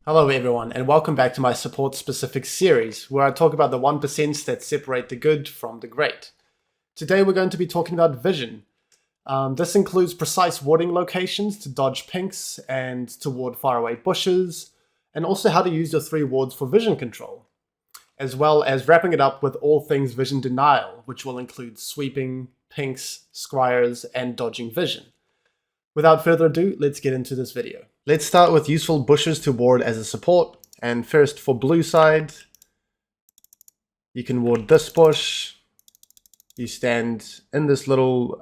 Hello everyone, and welcome back to my support-specific series, where I talk about the 1% that separate the good from the great. Today we're going to be talking about vision. This includes precise warding locations to dodge pinks and to ward faraway bushes, and also how to use your 3 wards for vision control, as well as wrapping it up with all things vision denial, which will include sweeping, pinks, scryers, and dodging vision. Without further ado, let's get into this video. Let's start with useful bushes to ward as a support. And first, for blue side, you can ward this bush. You stand in this little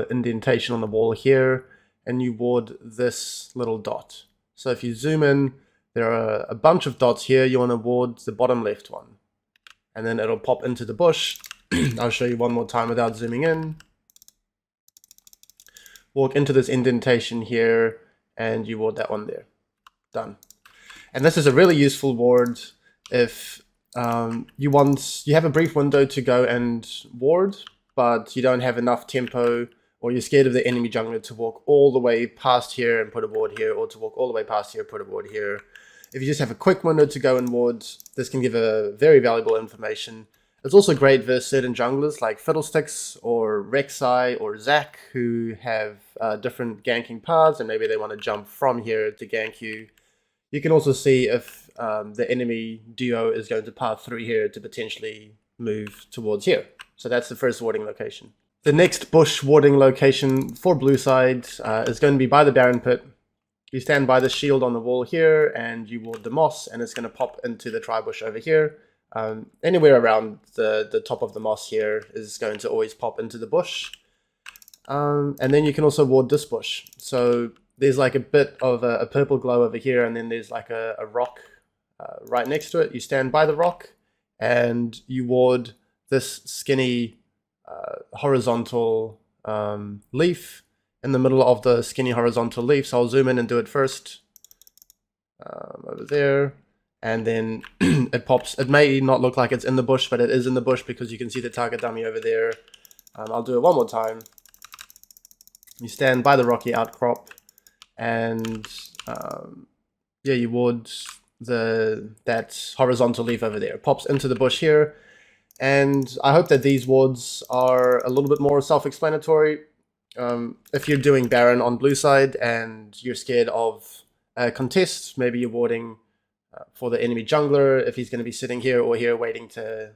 indentation on the wall here, and you ward this little dot. So if you zoom in, there are a bunch of dots here. You want to ward the bottom left one. And then it'll pop into the bush. I'll show you one more time without zooming in. Walk into this indentation here, and you ward that one there. Done. And this is a really useful ward if you have a brief window to go and ward, but you don't have enough tempo, or you're scared of the enemy jungler to walk all the way past here and put a ward here, or to walk all the way past here and put a ward here. If you just have a quick window to go and ward, this can give a very valuable information. It's also great versus certain junglers like Fiddlesticks or Rek'Sai or Zac, who have different ganking paths, and maybe they want to jump from here to gank you. You can also see if the enemy duo is going to path through here to potentially move towards here. So that's the first warding location. The next bush warding location for blue side is going to be by the Baron Pit. You stand by the shield on the wall here, and you ward the moss, and it's going to pop into the tri-bush over here. Anywhere around the top of the moss here is going to always pop into the bush. And then you can also ward this bush. So there's like a bit of a purple glow over here, and then there's like a rock right next to it. You stand by the rock, and you ward this skinny horizontal leaf in the middle of the skinny horizontal leaf. So I'll zoom in and do it first. Over there. And then it pops. It may not look like it's in the bush, but it is in the bush because you can see the target dummy over there. I'll do it one more time. You stand by the rocky outcrop, and yeah, you ward that horizontal leaf over there. It pops into the bush here, and I hope that these wards are a little bit more self-explanatory. If you're doing Baron on blue side and you're scared of a contest, maybe you're warding for the enemy jungler, if he's going to be sitting here or here waiting to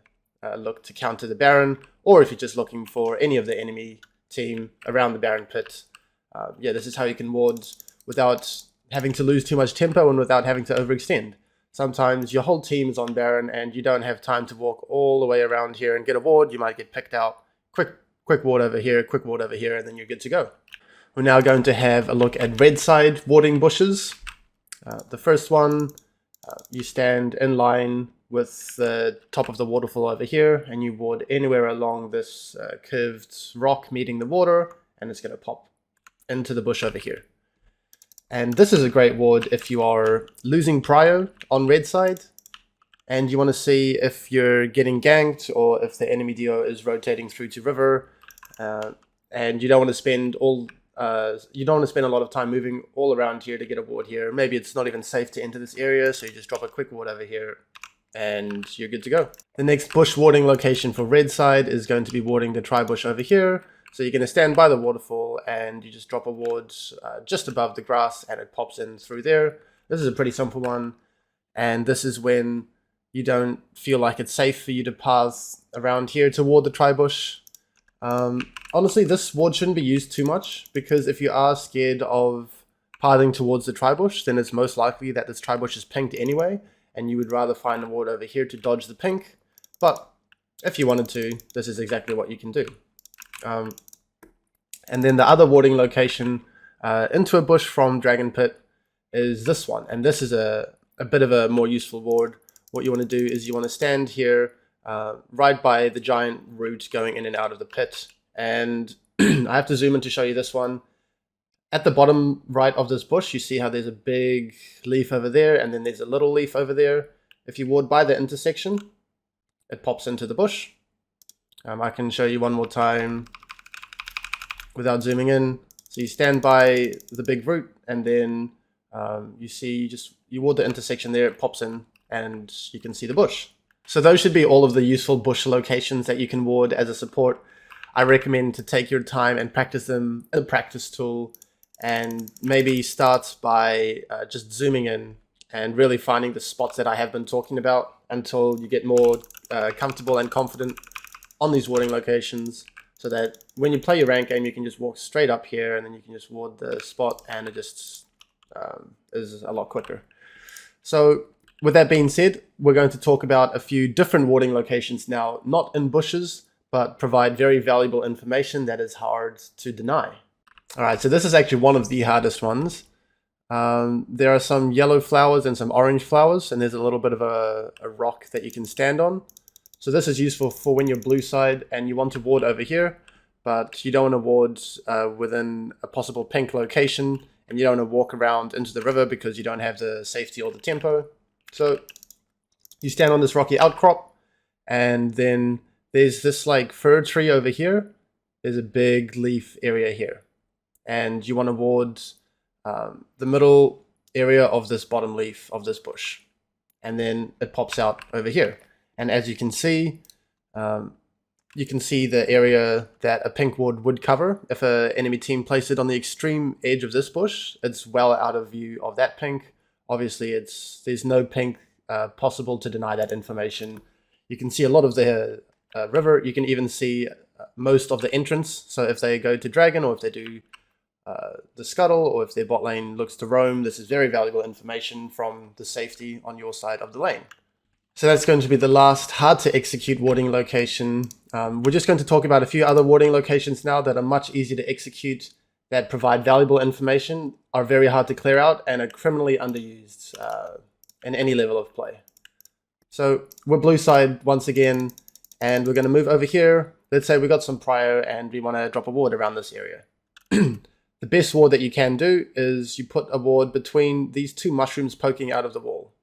look to counter the Baron, or if you're just looking for any of the enemy team around the Baron pit. Yeah, this is how you can ward without having to lose too much tempo and without having to overextend. Sometimes your whole team is on Baron and you don't have time to walk all the way around here and get a ward. You might get picked out. Quick ward over here, quick ward over here, and then you're good to go. We're now going to have a look at red side warding bushes. The first one, you stand in line with the top of the waterfall over here, and you ward anywhere along this curved rock meeting the water, and it's going to pop into the bush over here. And this is a great ward if you are losing prio on red side, and you want to see if you're getting ganked or if the enemy duo is rotating through to river, and you don't want to spend a lot of time moving all around here to get a ward here. Maybe it's not even safe to enter this area, so you just drop a quick ward over here and you're good to go. The next bush warding location for red side is going to be warding the tri-bush over here. So you're going to stand by the waterfall and you just drop a ward just above the grass, and it pops in through there. This is a pretty simple one, and this is when you don't feel like it's safe for you to pass around here toward the tri-bush. Honestly, this ward shouldn't be used too much, because if you are scared of pathing towards the tri-bush, then it's most likely that this tri-bush is pinked anyway, and you would rather find a ward over here to dodge the pink. But if you wanted to, this is exactly what you can do. And then the other warding location into a bush from Dragon Pit is this one, and this is a bit of a more useful ward. What you want to do is you want to stand here right by the giant root going in and out of the pit. And I have to zoom in to show you this one. At the bottom right of this bush, you see how there's a big leaf over there, and then there's a little leaf over there. If you ward by the intersection, it pops into the bush. I can show you one more time without zooming in. So you stand by the big root, and then you see you ward the intersection there, it pops in, and you can see the bush. So those should be all of the useful bush locations that you can ward as a support. I recommend to take your time and practice them in a practice tool, and maybe start by just zooming in and really finding the spots that I have been talking about until you get more comfortable and confident on these warding locations, so that when you play your rank game, you can just walk straight up here and then you can just ward the spot, and it just is a lot quicker. So with that being said, we're going to talk about a few different warding locations now, not in bushes, but provide very valuable information that is hard to deny. All right, so this is actually one of the hardest ones. There are some yellow flowers and some orange flowers, and there's a little bit of a rock that you can stand on. So this is useful for when you're blue side and you want to ward over here, but you don't want to ward within a possible pink location, and you don't want to walk around into the river because you don't have the safety or the tempo. So you stand on this rocky outcrop, and then there's this like fir tree over here. There's a big leaf area here, and you want to ward the middle area of this bottom leaf of this bush, and then it pops out over here. And as you can see the area that a pink ward would cover. If an enemy team placed it on the extreme edge of this bush, it's well out of view of that pink. Obviously, there's no pink possible to deny that information. You can see a lot of the river. You can even see most of the entrance. So if they go to Dragon, or if they do the Scuttle, or if their bot lane looks to roam, this is very valuable information from the safety on your side of the lane. So that's going to be the last hard to execute warding location. We're just going to talk about a few other warding locations now that are much easier to execute, that provide valuable information, are very hard to clear out, and are criminally underused in any level of play. So we're blue side once again, and we're going to move over here. Let's say we got some prior and we want to drop a ward around this area. The best ward that you can do is you put a ward between these two mushrooms poking out of the wall.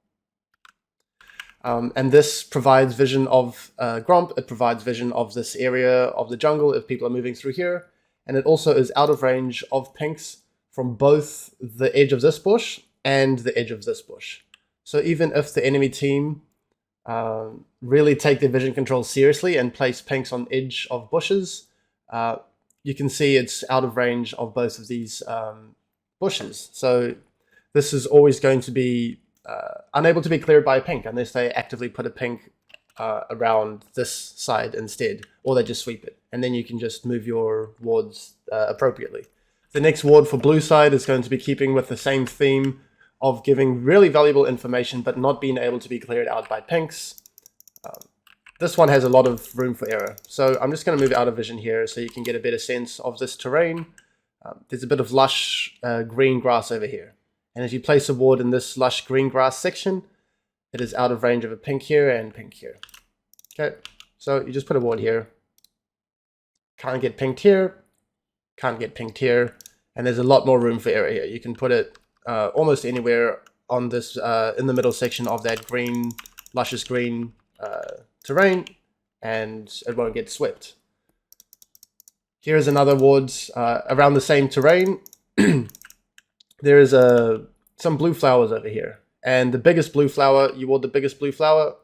And this provides vision of Gromp, it provides vision of this area of the jungle if people are moving through here, and it also is out of range of pinks from both the edge of this bush and the edge of this bush. So even if the enemy team really take their vision control seriously and place pinks on edge of bushes, you can see it's out of range of both of these bushes. So this is always going to be unable to be cleared by a pink unless they actively put a pink around this side instead, or they just sweep it, and then you can just move your wards appropriately. The next ward for blue side is going to be keeping with the same theme of giving really valuable information but not being able to be cleared out by pinks. This one has a lot of room for error, so I'm just going to move out of vision here so you can get a better sense of this terrain. There's a bit of lush green grass over here, and if you place a ward in this lush green grass section, it is out of range of a pink here and pink here. Okay, so you just put a ward here. Can't get pinked here, can't get pinked here, and there's a lot more room for error here. You can put it almost anywhere on this in the middle section of that green, luscious green terrain, and it won't get swept. Here is another ward around the same terrain. There is some blue flowers over here, and the biggest blue flower, you ward the biggest blue flower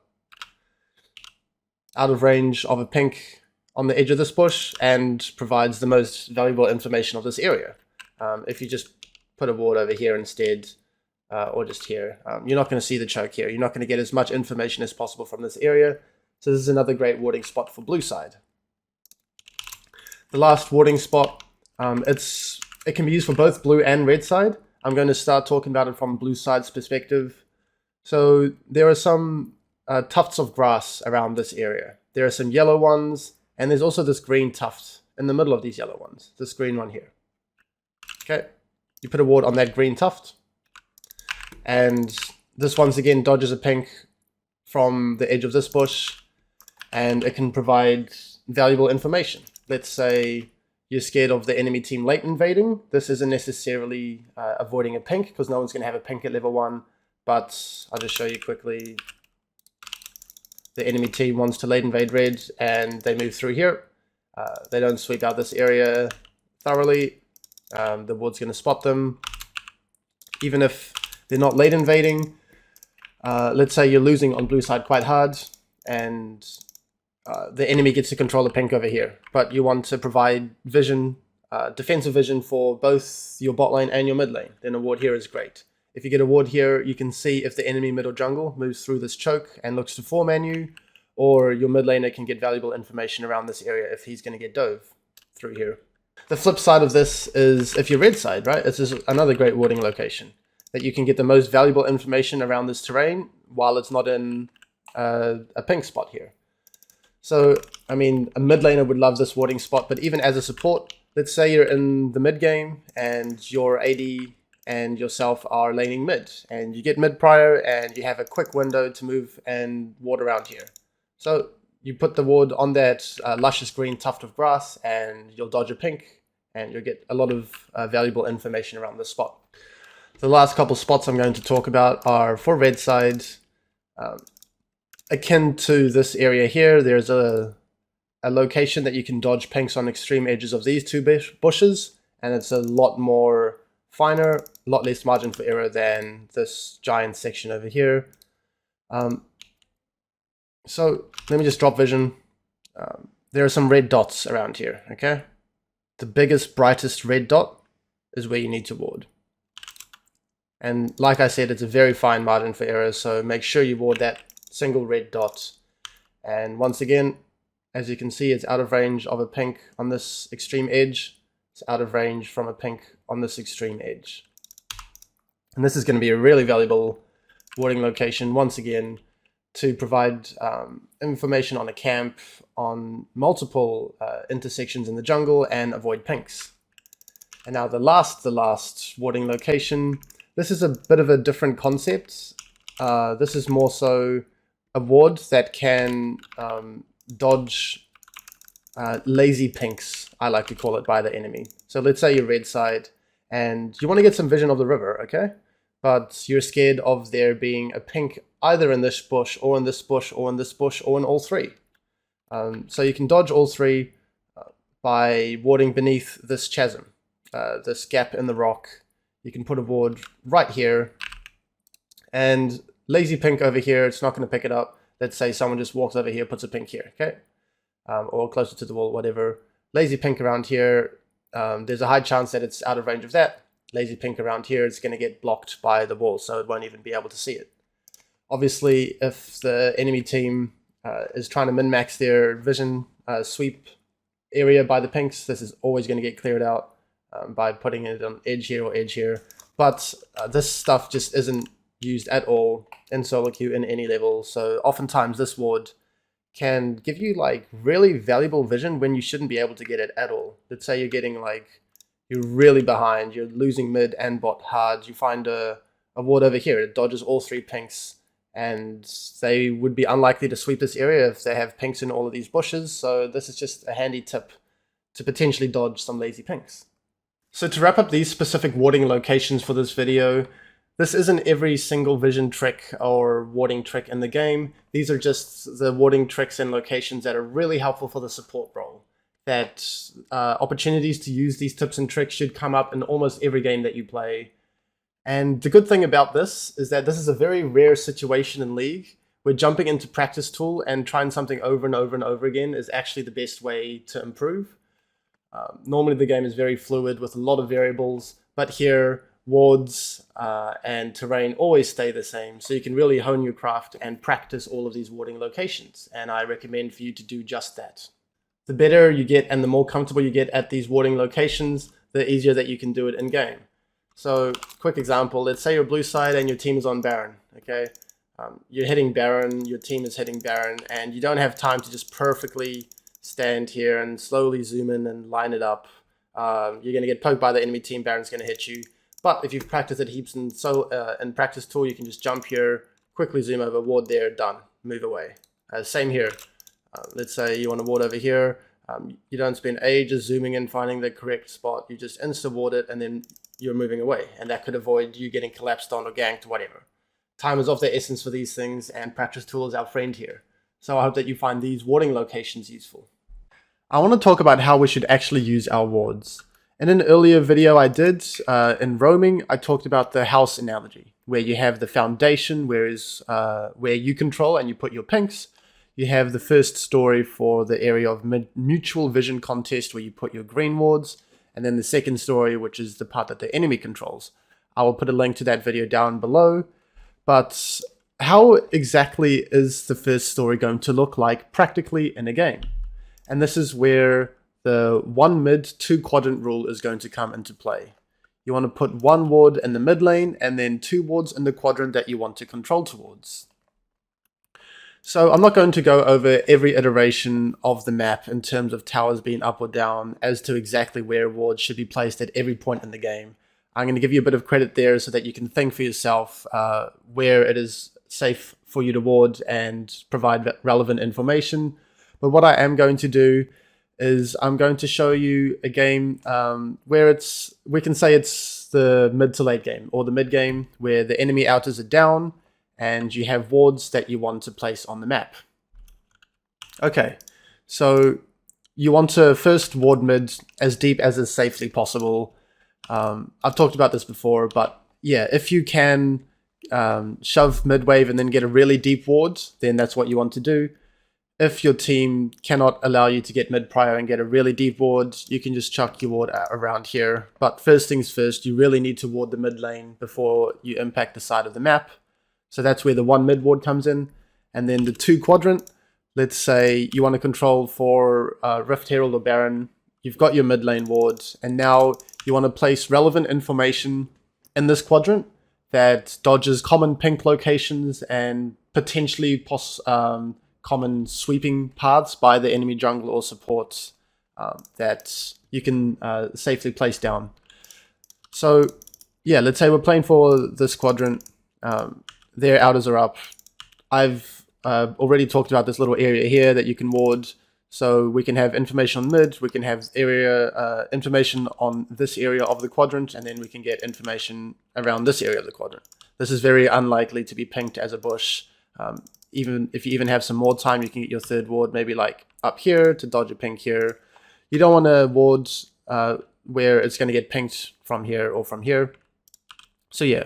out of range of a pink on the edge of this bush, and provides the most valuable information of this area. If you just put a ward over here instead, or just here, you're not going to see the choke here. You're not going to get as much information as possible from this area. So this is another great warding spot for blue side. The last warding spot, it can be used for both blue and red side. I'm going to start talking about it from blue side's perspective. So there are some tufts of grass around this area. There are some yellow ones, and there's also this green tuft in the middle of these yellow ones, this green one here. Okay, you put a ward on that green tuft, and this once again dodges a pink from the edge of this bush, and it can provide valuable information. Let's say you're scared of the enemy team late invading. This isn't necessarily avoiding a pink, because no one's going to have a pink at level 1, but I'll just show you quickly. The enemy team wants to late invade red, and they move through here. They don't sweep out this area thoroughly. The ward's going to spot them. Even if They're not late invading. Let's say you're losing on blue side quite hard, and the enemy gets to control the pink over here, but you want to provide vision, defensive vision for both your bot lane and your mid lane. Then a ward here is great. If you get a ward here, you can see if the enemy mid or jungle moves through this choke and looks to 4-man you, or your mid laner can get valuable information around this area if he's going to get dove through here. The flip side of this is if you're red side, right? This is another great warding location that you can get the most valuable information around this terrain while it's not in a pink spot here. So, I mean, a mid laner would love this warding spot, but even as a support, let's say you're in the mid game and your AD and yourself are laning mid, and you get mid prior and you have a quick window to move and ward around here. So you put the ward on that luscious green tuft of grass and you'll dodge a pink and you'll get a lot of valuable information around this spot. The last couple spots I'm going to talk about are for red side. Akin to this area here, there's a location that you can dodge pinks on extreme edges of these two bushes, and it's a lot more finer, a lot less margin for error than this giant section over here. So let me just drop vision. There are some red dots around here, okay? The biggest, brightest red dot is where you need to ward. And like I said, it's a very fine margin for error, so make sure you ward that single red dot. And once again, as you can see, it's out of range of a pink on this extreme edge. It's out of range from a pink on this extreme edge. And this is going to be a really valuable warding location, once again, to provide information on a camp, on multiple intersections in the jungle, and avoid pinks. And now the last warding location. This is a bit of a different concept. This is more so a ward that can dodge lazy pinks, I like to call it, by the enemy. So let's say you're red side and you want to get some vision of the river, okay? But you're scared of there being a pink either in this bush or in this bush or in this bush or in all three. So you can dodge all three by warding beneath this chasm, this gap in the rock. You can put a ward right here, and lazy pink over here, it's not going to pick it up. Let's say someone just walks over here, puts a pink here, okay? Or closer to the wall, whatever. Lazy pink around here, there's a high chance that it's out of range of that. Lazy pink around here, it's going to get blocked by the wall, so it won't even be able to see it. Obviously, if the enemy team is trying to min-max their vision sweep area by the pinks, this is always going to get cleared out by putting it on edge here or edge here. But this stuff just isn't used at all in solo queue in any level, so oftentimes this ward can give you like really valuable vision when you shouldn't be able to get it at all. Let's say you're getting like, you're really behind, you're losing mid and bot hard, you find a ward over here, it dodges all three pinks, and they would be unlikely to sweep this area if they have pinks in all of these bushes, so this is just a handy tip to potentially dodge some lazy pinks. So to wrap up these specific warding locations for this video, this isn't every single vision trick or warding trick in the game. These are just the warding tricks and locations that are really helpful for the support role. That opportunities to use these tips and tricks should come up in almost every game that you play. And the good thing about this is that this is a very rare situation in League where jumping into practice tool and trying something over and over and over again is actually the best way to improve. Normally the game is very fluid with a lot of variables, but here wards and terrain always stay the same, so you can really hone your craft and practice all of these warding locations, and I recommend for you to do just that. The better you get and the more comfortable you get at these warding locations, the easier that you can do it in game. So, quick example, let's say you're blue side and your team is on Baron, okay? You're hitting Baron, your team is hitting Baron, and you don't have time to just perfectly stand here and slowly zoom in and line it up. You're going to get poked by the enemy team, Baron's going to hit you. But if you've practiced it heaps and in practice tool, you can just jump here, quickly zoom over, ward there, done, move away. Same here. Let's say you want to ward over here. You don't spend ages zooming in, finding the correct spot. You just insta-ward it and then you're moving away. And that could avoid you getting collapsed on or ganked, whatever. Time is of the essence for these things, and practice tool is our friend here. So I hope that you find these warding locations useful. I want to talk about how we should actually use our wards. In an earlier video I did in roaming, I talked about the house analogy, where you have the foundation, where you control and you put your pinks. You have the first story for the area of mutual vision contest, where you put your green wards, and then the second story, which is the part that the enemy controls. I will put a link to that video down below. But how exactly is the first story going to look like practically in a game? And this is where the 1 mid 2 quadrant rule is going to come into play. You want to put 1 ward in the mid lane and then 2 wards in the quadrant that you want to control towards. So I'm not going to go over every iteration of the map in terms of towers being up or down as to exactly where wards should be placed at every point in the game. I'm going to give you a bit of credit there so that you can think for yourself where it is safe for you to ward and provide relevant information. But what I am going to do is I'm going to show you a game where we can say it's the mid to late game, or the mid game, where the enemy outers are down and you have wards that you want to place on the map. Okay, so you want to first ward mid as deep as is safely possible. I've talked about this before, but yeah, if you can shove mid wave and then get a really deep ward, then that's what you want to do. If your team cannot allow you to get mid prior and get a really deep ward, you can just chuck your ward around here. But first things first, you really need to ward the mid lane before you impact the side of the map. So that's where the 1 mid ward comes in. And then the 2 quadrant, let's say you want to control for Rift Herald or Baron. You've got your mid lane ward, and now you want to place relevant information in this quadrant that dodges common pink locations and potentially common sweeping paths by the enemy jungle or support that you can safely place down. So yeah, let's say we're playing for this quadrant. Their outers are up. I've already talked about this little area here that you can ward. So we can have information on mid, we can have information on this area of the quadrant, and then we can get information around this area of the quadrant. This is very unlikely to be pinked as a bush. Even if you even have some more time, you can get your 3rd ward maybe like up here to dodge a pink here. You don't want to ward where it's going to get pinked from here or from here. So yeah,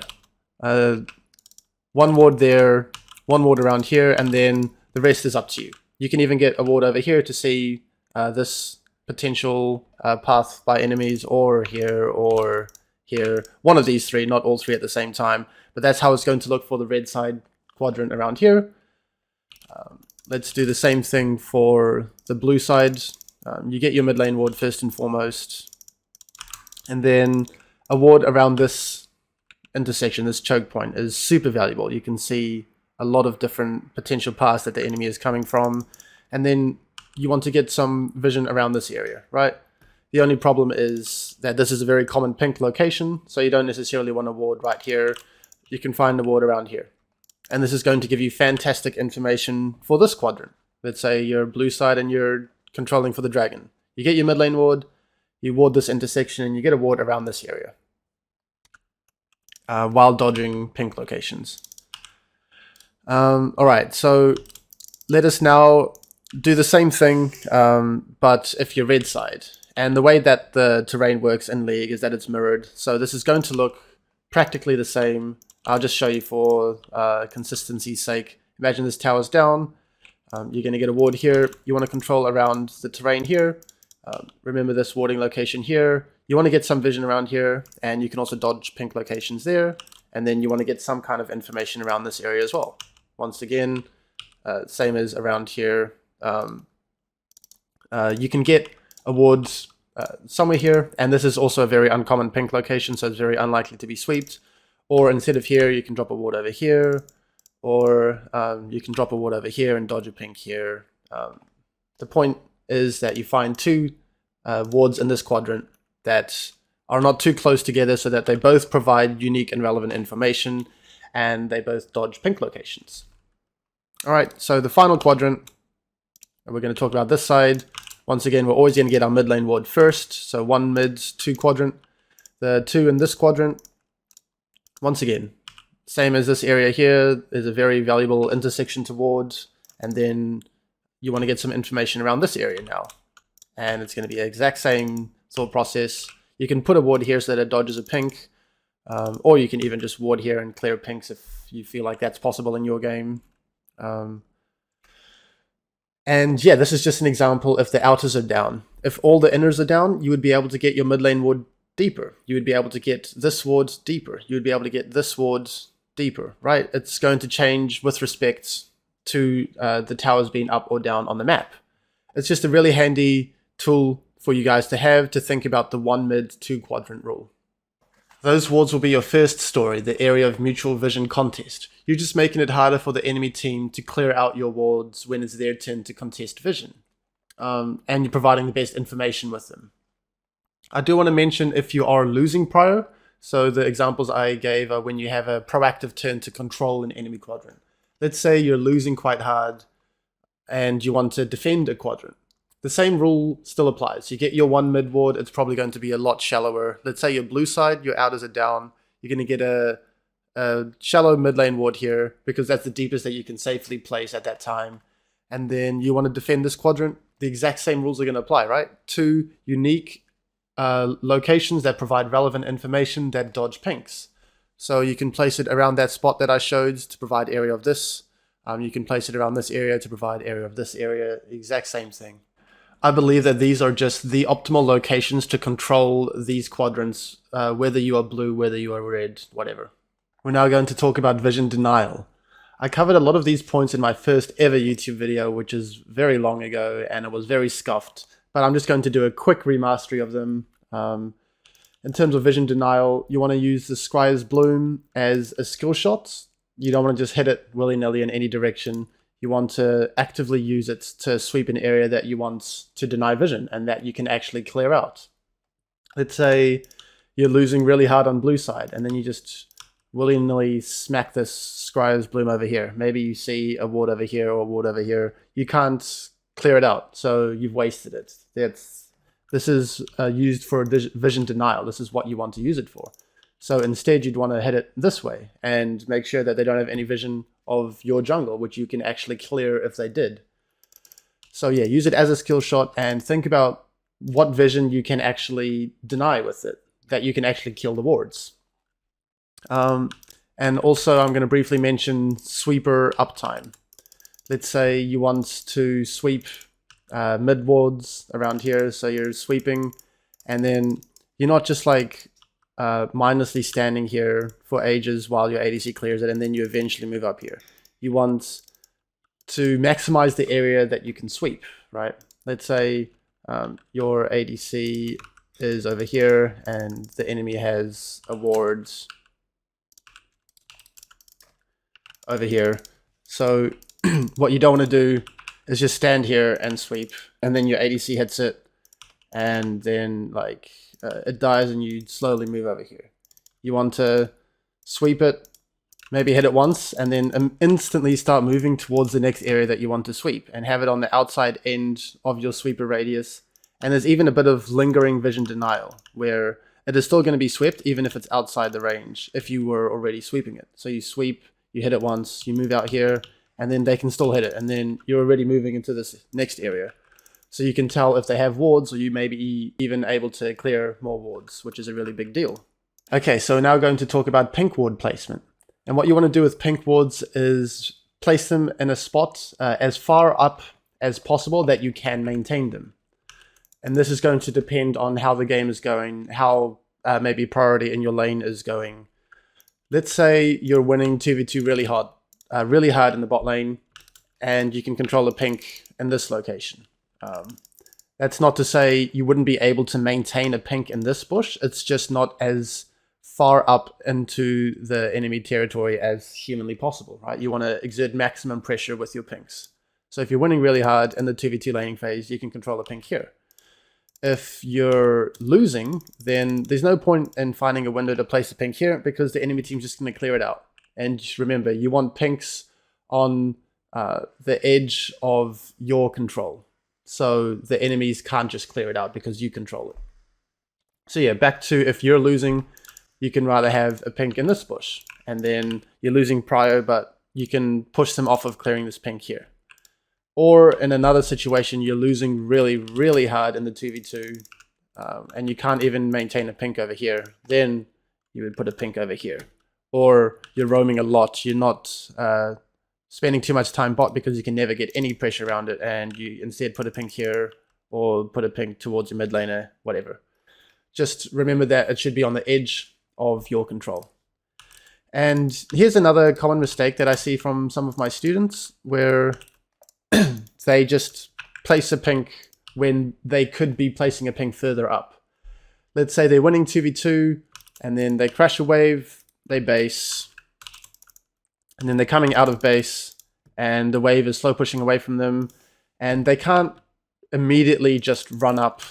1 ward there, 1 ward around here, and then the rest is up to you. You can even get a ward over here to see this potential path by enemies, or here or here. One of these 3, not all 3 at the same time. But that's how it's going to look for the red side quadrant around here. Let's do the same thing for the blue side. You get your mid lane ward first and foremost. And then a ward around this intersection, this choke point, is super valuable. You can see a lot of different potential paths that the enemy is coming from. And then you want to get some vision around this area, right? The only problem is that this is a very common pink location, so you don't necessarily want a ward right here. You can find a ward around here. And this is going to give you fantastic information for this quadrant. Let's say you're blue side and you're controlling for the dragon. You get your mid lane ward, you ward this intersection, and you get a ward around this area while dodging pink locations. Alright, so let us now do the same thing, but if you're red side. And the way that the terrain works in League is that it's mirrored. So this is going to look practically the same. I'll just show you for consistency's sake. Imagine this tower's down. You're going to get a ward here. You want to control around the terrain here. Remember this warding location here. You want to get some vision around here, and you can also dodge pink locations there. And then you want to get some kind of information around this area as well. Once again, same as around here. You can get awards somewhere here, and this is also a very uncommon pink location, so it's very unlikely to be swept. Or instead of here, you can drop a ward over here, or you can drop a ward over here and dodge a pink here. The point is that you find 2 wards in this quadrant that are not too close together, so that they both provide unique and relevant information, and they both dodge pink locations. Alright, so the final quadrant, we're going to talk about this side. Once again, we're always going to get our mid lane ward first, so 1 mid, 2 quadrant. The 2 in this quadrant, once again, same as this area here, is a very valuable intersection to ward, and then you want to get some information around this area now. And it's going to be the exact same thought process. You can put a ward here so that it dodges a pink, or you can even just ward here and clear pinks if you feel like that's possible in your game. And yeah, this is just an example if the outers are down. If all the inners are down, you would be able to get your mid lane ward deeper. You would be able to get this ward deeper. You would be able to get this ward deeper, right? It's going to change with respect to the towers being up or down on the map. It's just a really handy tool for you guys to have to think about the 1 mid 2 quadrant rule. Those wards will be your first story, the area of mutual vision contest. You're just making it harder for the enemy team to clear out your wards when it's their turn to contest vision. And you're providing the best information with them. I do want to mention if you are losing prio, so the examples I gave are when you have a proactive turn to control an enemy quadrant. Let's say you're losing quite hard and you want to defend a quadrant. The same rule still applies. You get your 1 mid ward, it's probably going to be a lot shallower. Let's say your blue side, your outers are down. You're going to get a shallow mid lane ward here because that's the deepest that you can safely place at that time. And then you want to defend this quadrant. The exact same rules are going to apply, right? 2 unique locations that provide relevant information that dodge pinks. So you can place it around that spot that I showed to provide area of this. You can place it around this area to provide area of this area. Exact same thing. I believe that these are just the optimal locations to control these quadrants, whether you are blue, whether you are red, whatever. We're now going to talk about vision denial. I covered a lot of these points in my first ever YouTube video, which is very long ago, and it was very scuffed, but I'm just going to do a quick remastery of them. In terms of vision denial, you want to use the Scryer's Bloom as a skill shot. You don't want to just hit it willy-nilly in any direction. You want to actively use it to sweep an area that you want to deny vision and that you can actually clear out. Let's say you're losing really hard on blue side and then you just willy-nilly smack this Scryer's Bloom over here. Maybe you see a ward over here or a ward over here. You can't clear it out, so you've wasted it. This is used for vision denial. This is what you want to use it for. So instead, you'd want to hit it this way and make sure that they don't have any vision of your jungle, which you can actually clear if they did. So yeah, use it as a skill shot and think about what vision you can actually deny with it, that you can actually kill the wards. And also, I'm going to briefly mention sweeper uptime. Let's say you want to sweep mid wards around here, so you're sweeping, and then you're not just like mindlessly standing here for ages while your ADC clears it and then you eventually move up here. You want to maximize the area that you can sweep, right? Let's say your ADC is over here and the enemy has a ward over here. So what you don't want to do is just stand here and sweep and then your ADC hits it and then like it dies and you slowly move over here. You want to sweep it, maybe hit it once, and then instantly start moving towards the next area that you want to sweep and have it on the outside end of your sweeper radius. And there's even a bit of lingering vision denial where it is still going to be swept even if it's outside the range if you were already sweeping it. So you sweep, you hit it once, you move out here, and then they can still hit it, and then you're already moving into this next area. So you can tell if they have wards, or you may be even able to clear more wards, which is a really big deal. Okay, so now we're going to talk about pink ward placement. And what you want to do with pink wards is place them in a spot as far up as possible that you can maintain them. And this is going to depend on how the game is going, how maybe priority in your lane is going. Let's say you're winning 2v2 really hard in the bot lane, and you can control a pink in this location. That's not to say you wouldn't be able to maintain a pink in this bush. It's just not as far up into the enemy territory as humanly possible, right? You want to exert maximum pressure with your pinks. So if you're winning really hard in the 2v2 laning phase, you can control a pink here. If you're losing, then there's no point in finding a window to place a pink here because the enemy team's just going to clear it out. And just remember, you want pinks on the edge of your control. So the enemies can't just clear it out because you control it. So yeah, back to if you're losing, you can rather have a pink in this bush. And then you're losing prio, but you can push them off of clearing this pink here. Or in another situation, you're losing really, really hard in the 2v2. and you can't even maintain a pink over here, then you would put a pink over here. Or you're roaming a lot, you're not spending too much time bot because you can never get any pressure around it, and you instead put a pink here or put a pink towards your mid laner, whatever. Just remember that it should be on the edge of your control. And here's another common mistake that I see from some of my students, where they just place a pink when they could be placing a pink further up. Let's say they're winning 2v2, and then they crash a wave, they base, and then they're coming out of base, and the wave is slow pushing away from them, and they can't immediately just run up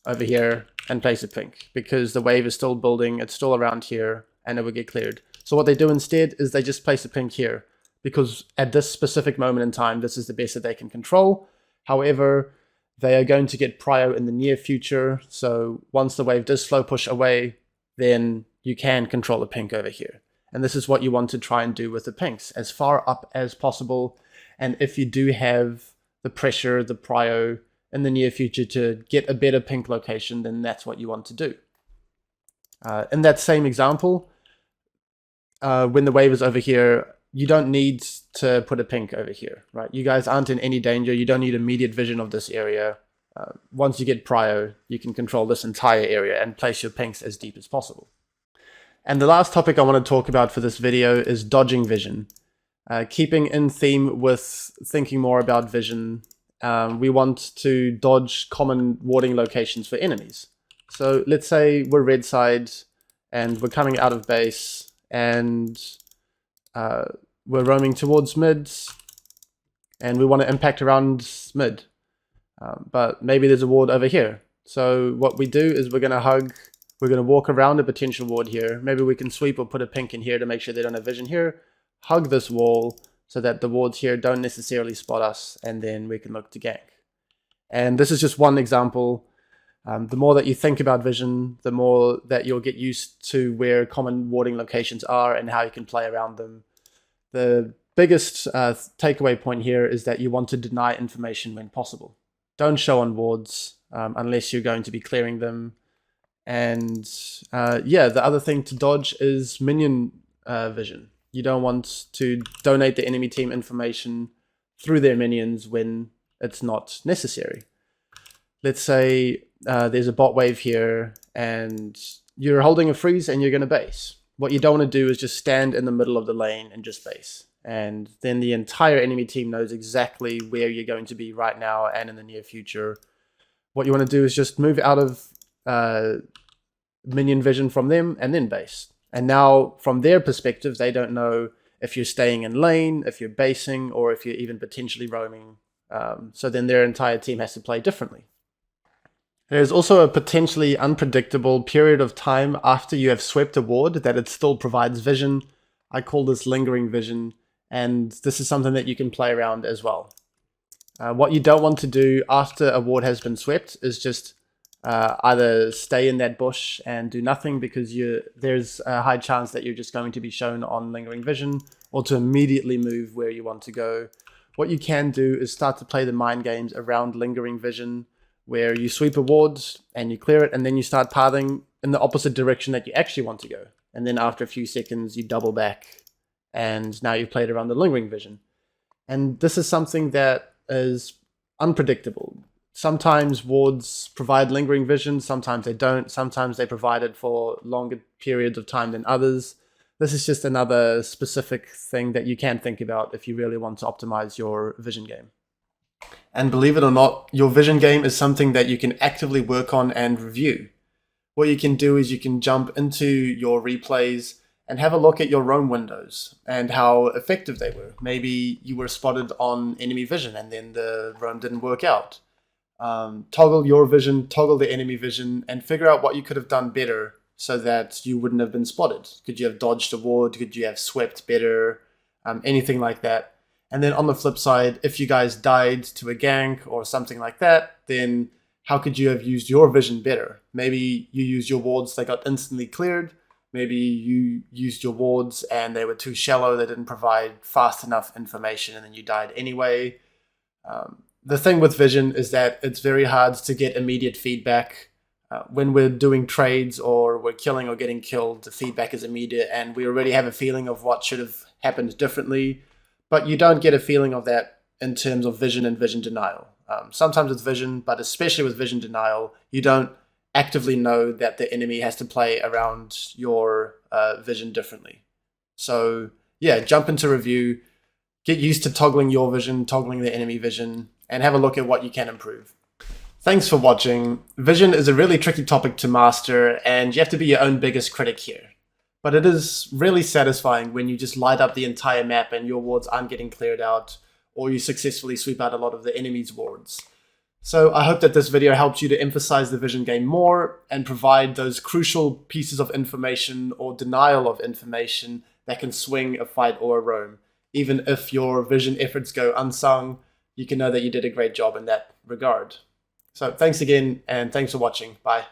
over here and place a pink, because the wave is still building, it's still around here, and it will get cleared. So what they do instead is they just place a pink here, because at this specific moment in time, this is the best that they can control. However, they are going to get prio in the near future, so once the wave does slow push away, then you can control a pink over here. And this is what you want to try and do with the pinks, as far up as possible. And if you do have the pressure, the prio in the near future to get a better pink location, then that's what you want to do. In that same example, when the wave is over here, you don't need to put a pink over here, right? You guys aren't in any danger. You don't need immediate vision of this area. Once you get prio, you can control this entire area and place your pinks as deep as possible. And the last topic I want to talk about for this video is dodging vision. Keeping in theme with thinking more about vision, we want to dodge common warding locations for enemies. So let's say we're red side and we're coming out of base, and we're roaming towards mid, and we want to impact around mid. But maybe there's a ward over here. So what we do is we're going to hug, we're going to walk around a potential ward here. Maybe we can sweep or put a pink in here to make sure they don't have vision here. Hug this wall so that the wards here don't necessarily spot us, and then we can look to gank. And this is just one example. The more that you think about vision, the more that you'll get used to where common warding locations are and how you can play around them. The biggest takeaway point here is that you want to deny information when possible. Don't show on wards unless you're going to be clearing them. And yeah, the other thing to dodge is minion vision. You don't want to donate the enemy team information through their minions when it's not necessary. Let's say there's a bot wave here and you're holding a freeze and you're going to base. What you don't want to do is just stand in the middle of the lane and just base. And then the entire enemy team knows exactly where you're going to be right now and in the near future. What you want to do is just move out of minion vision from them and then base. And now from their perspective, they don't know if you're staying in lane, if you're basing, or if you're even potentially roaming. So then their entire team has to play differently. There's also a potentially unpredictable period of time after you have swept a ward that it still provides vision. I call this lingering vision, and this is something that you can play around as well. What you don't want to do after a ward has been swept is just either stay in that bush and do nothing, because there's a high chance that you're just going to be shown on lingering vision, or to immediately move where you want to go. What you can do is start to play the mind games around lingering vision, where you sweep a ward and you clear it, and then you start pathing in the opposite direction that you actually want to go. And then after a few seconds, you double back, and now you've played around the lingering vision. And this is something that is unpredictable. Sometimes wards provide lingering vision, sometimes they don't, sometimes they provide it for longer periods of time than others. This is just another specific thing that you can think about if you really want to optimize your vision game. And believe it or not, your vision game is something that you can actively work on and review. What you can do is you can jump into your replays and have a look at your roam windows and how effective they were. Maybe you were spotted on enemy vision and then the roam didn't work out. Toggle your vision, toggle the enemy vision, and figure out what you could have done better so that you wouldn't have been spotted. Could you have dodged a ward? Could you have swept better? Anything like that. And then on the flip side, if you guys died to a gank or something like that, then how could you have used your vision better? Maybe you used your wards that got instantly cleared. Maybe you used your wards and they were too shallow, they didn't provide fast enough information, and then you died anyway. The thing with vision is that it's very hard to get immediate feedback. when we're doing trades or we're killing or getting killed, the feedback is immediate and we already have a feeling of what should have happened differently. But you don't get a feeling of that in terms of vision and vision denial. Sometimes it's vision, but especially with vision denial, you don't actively know that the enemy has to play around your vision differently. So yeah, jump into review, get used to toggling your vision, toggling the enemy vision, and have a look at what you can improve. Thanks for watching. Vision is a really tricky topic to master, and you have to be your own biggest critic here. But it is really satisfying when you just light up the entire map and your wards aren't getting cleared out, or you successfully sweep out a lot of the enemy's wards. So I hope that this video helps you to emphasize the vision game more and provide those crucial pieces of information or denial of information that can swing a fight or a roam. Even if your vision efforts go unsung, you can know that you did a great job in that regard. So thanks again, and thanks for watching. Bye.